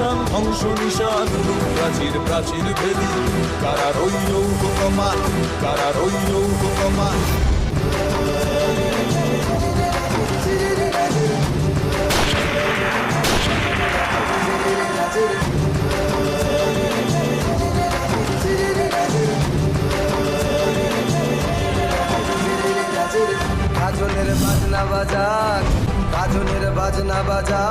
নিশান ধ্বংস নিশান প্রাচীর প্রাচীর ভেদি কারা রইল কমান কারা রইল কমান গাজনের বাজনা বাজা গাজনের বাজনা বাজা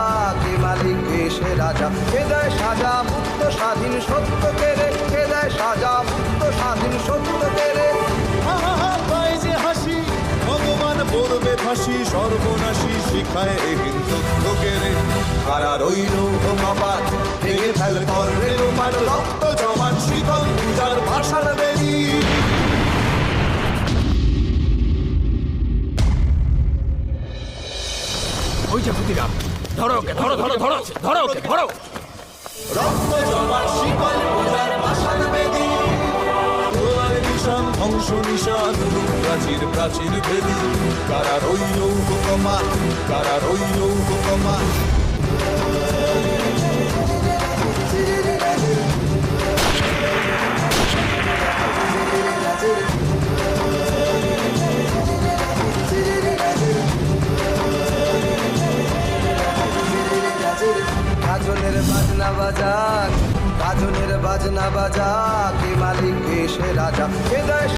কে মালিক এসে রাজা কে দেয় সাজা মুক্ত স্বাধীন সত্য কেড়ে কে দেয় সাজা মুক্ত স্বাধীন সত্য কেড়ে পায় যে হাসি ভগবান পড়বে ফাঁসি সর্বনাশী শিখায় হিন্দুত্ব কেড়ে কারা রইল মাপাত ভেঙে ফেল করবে রোমান রক্ত জমান শীতল পূজার ভাষার বেরি ওই যে ক্ষতিরাম, ধরো ওকে, ধরো ধরো ধরো ধরো ওকে, ধরো। রক্ত জমান শীতল পূজার ভাষার বেরি গোলার নিশান ধ্বংস নিশান প্রাচীর প্রাচীর ভেদি কারা রইল কমান কারা রইল কমান গাজনের বাজনা বাজা গাজনের বাজনা বাজা কে মালিক এসে রাজা কে দেয়